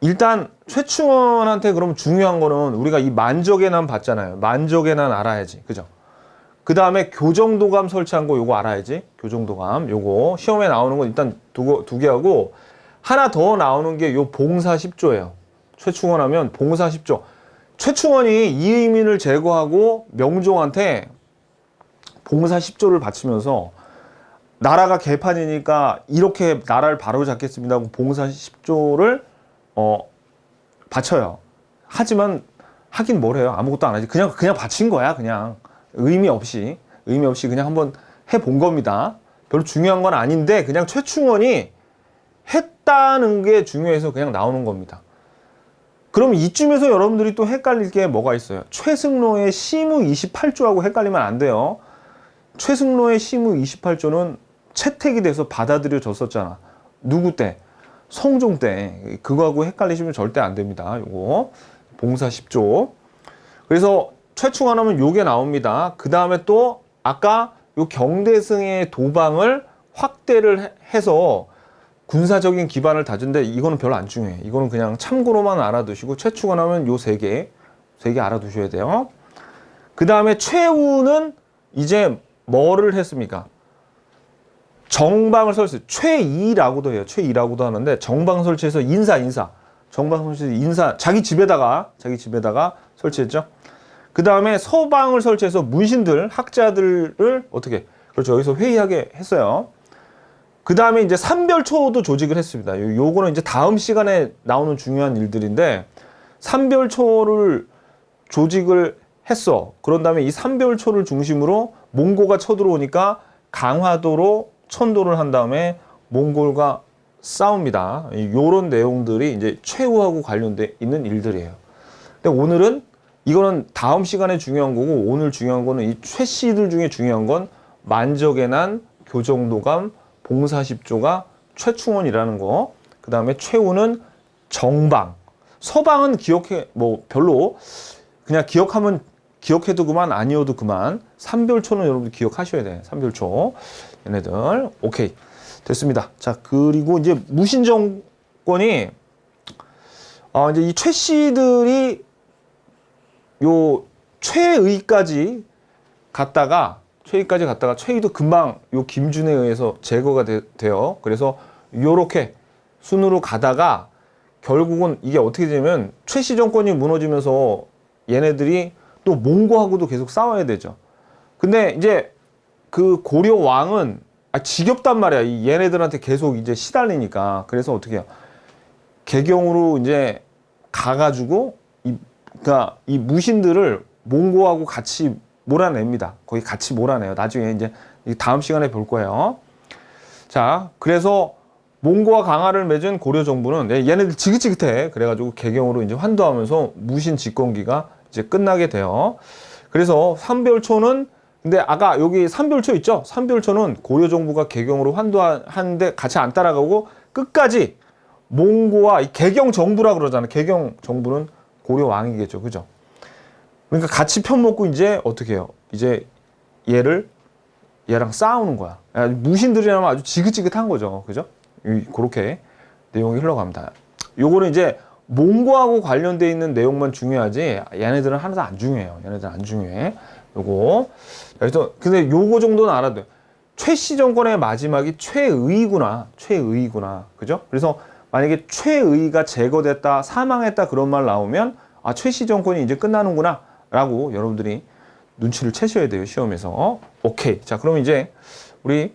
일단 최충원한테 그럼 중요한 거는 우리가 이 만적의 난 봤잖아요. 만적의 난 알아야지. 그죠? 그 다음에 교정도감 설치한 거 요거 알아야지. 교정도감. 요거 시험에 나오는 건 일단 두 개 하고, 하나 더 나오는 게 요 봉사 10조예요. 최충원 하면 봉사 10조. 최충원이 이의민을 제거하고 명종한테 봉사 10조를 바치면서 나라가 개판이니까 이렇게 나라를 바로잡겠습니다 하고 봉사 10조를 바쳐요. 하지만 하긴 뭘 해요. 아무것도 안 하지. 그냥 바친 거야. 그냥 의미 없이 그냥 한번 해본 겁니다. 별로 중요한 건 아닌데 그냥 최충원이 했다는 게 중요해서 그냥 나오는 겁니다. 그럼 이쯤에서 여러분들이 또 헷갈릴 게 뭐가 있어요? 최승로의 시무 28조하고 헷갈리면 안 돼요. 최승로의 시무 28조는 채택이 돼서 받아들여졌었잖아. 누구 때? 성종 때. 그거하고 헷갈리시면 절대 안 됩니다. 요거 봉사 10조. 그래서 최충원 하면 요게 나옵니다. 그 다음에 또 아까 요 경대승의 도방을 확대를 해서 군사적인 기반을 다준데 이거는 별로 안 중요해. 이거는 그냥 참고로만 알아두시고 최충원 하면 요 세 개 알아두셔야 돼요. 그 다음에 최우는 이제 뭐를 했습니까? 정방을 설치, 최이라고도 해요. 최이라고도 하는데 정방 설치해서 정방 설치해서 인사, 자기 집에다가 설치했죠. 그 다음에 서방을 설치해서 문신들, 학자들을 어떻게, 그렇죠. 여기서 회의하게 했어요. 그 다음에 이제 삼별초도 조직을 했습니다. 요거는 이제 다음 시간에 나오는 중요한 일들인데, 삼별초를 조직을 했어. 그런 다음에 이 삼별초를 중심으로 몽고가 쳐들어오니까 강화도로 천도를 한 다음에 몽골과 싸웁니다. 요런 내용들이 이제 최후하고 관련돼 있는 일들이에요. 근데 오늘은 이거는 다음 시간에 중요한 거고, 오늘 중요한 거는 이 최씨들 중에 중요한 건 만적의 난, 교정도감, 봉사 10조가 최충원이라는 거. 그 다음에 최우는 정방. 서방은 뭐 별로 그냥 기억해도 그만, 아니어도 그만. 삼별초는 여러분들 기억하셔야 돼. 삼별초. 얘네들. 오케이. 됐습니다. 자, 그리고 이제 무신정권이, 이제 이 최씨들이 요 최의까지 갔다가 최의도 금방 요 김준에 의해서 제거가 돼요. 그래서 요렇게 순으로 가다가 결국은 이게 어떻게 되면 최씨 정권이 무너지면서 얘네들이 또 몽고하고도 계속 싸워야 되죠. 근데 이제 그 고려 왕은 지겹단 말이야. 이 얘네들한테 계속 이제 시달리니까. 그래서 어떻게 해요? 개경으로 이제 가가지고 그러니까 이 무신들을 몽고하고 같이 몰아냅니다. 거기 같이 몰아내요. 나중에 이제 다음 시간에 볼 거예요. 자, 그래서 몽고와 강화를 맺은 고려 정부는 얘네들 지긋지긋해. 그래가지고 개경으로 이제 환도하면서 무신 집권기가 이제 끝나게 돼요. 그래서 삼별초는, 근데 아까 여기 삼별초 있죠? 삼별초는 고려 정부가 개경으로 환도하는데 같이 안 따라가고 끝까지 몽고와 이 개경 정부라 그러잖아요. 개경 정부는 고려 왕이겠죠. 그죠? 그러니까 같이 편먹고 이제 어떻게 해요? 이제 얘를 얘랑 싸우는 거야. 무신들이라면 아주 지긋지긋한 거죠. 그죠? 그렇게 내용이 흘러갑니다. 요거는 이제 몽고하고 관련돼 있는 내용만 중요하지 얘네들은 하나도 안 중요해요. 얘네들은 안 중요해. 요거. 그래서 근데 요거 정도는 알아도 돼요. 최씨 정권의 마지막이 최의구나. 최의구나. 그죠? 그래서 만약에 최의가 제거됐다, 사망했다 그런 말 나오면 아, 최씨 정권이 이제 끝나는구나 라고 여러분들이 눈치를 채셔야 돼요. 시험에서. 오케이. 자, 그럼 이제 우리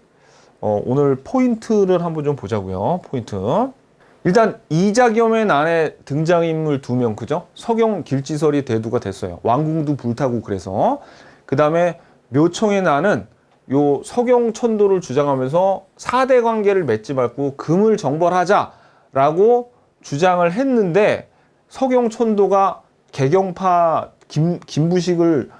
오늘 포인트를 한번 좀 보자고요. 포인트. 일단 이자겸의 난에 등장인물 2명, 그죠? 서경 길지설이 대두가 됐어요. 왕궁도 불타고 그래서. 그 다음에 묘청의 난은 요 서경천도를 주장하면서 4대 관계를 맺지 말고 금을 정벌하자라고 주장을 했는데 서경천도가 개경파 김부식을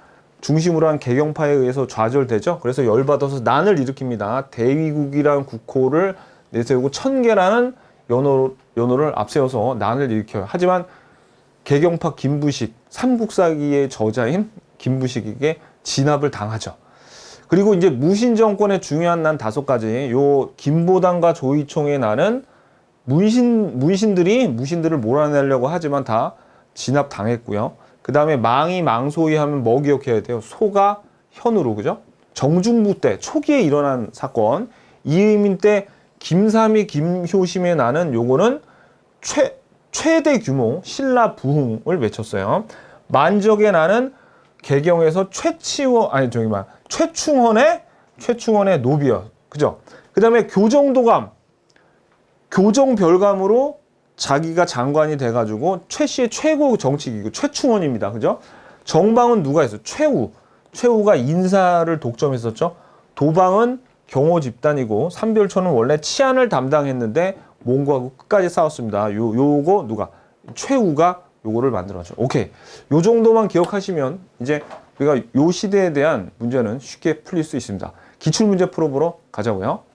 중심으로 한 개경파에 의해서 좌절되죠. 그래서 열받아서 난을 일으킵니다. 대위국이라는 국호를 내세우고 천계라는 연호를 앞세워서 난을 일으켜요. 하지만 개경파 김부식, 삼국사기의 저자인 김부식에게 진압을 당하죠. 그리고 이제 무신 정권의 중요한 난 5가지, 요 김보당과 조이총의 난은 무신들을 몰아내려고 하지만 다 진압 당했고요. 그 다음에 망이 망소히 하면 뭐 기억해야 돼요? 소가 현으로, 그죠? 정중부 때 초기에 일어난 사건, 이의민 때 김삼이 김효심의 난은 요거는 최대 규모 신라 부흥을 외쳤어요. 만적의 난은 개경에서 최충헌의 노비요. 그죠? 그 다음에 교정별감으로 자기가 장관이 돼가지고 최씨의 최고 정치기구 최충헌입니다. 그죠? 정방은 누가 했어요? 최우가 인사를 독점했었죠. 도방은 경호 집단이고 삼별초는 원래 치안을 담당했는데 몽고하고 끝까지 싸웠습니다. 요거 누가? 최우가 요거를 만들었죠. 오케이. 요 정도만 기억하시면 이제 우리가 요 시대에 대한 문제는 쉽게 풀릴 수 있습니다. 기출문제 풀어보러 가자고요.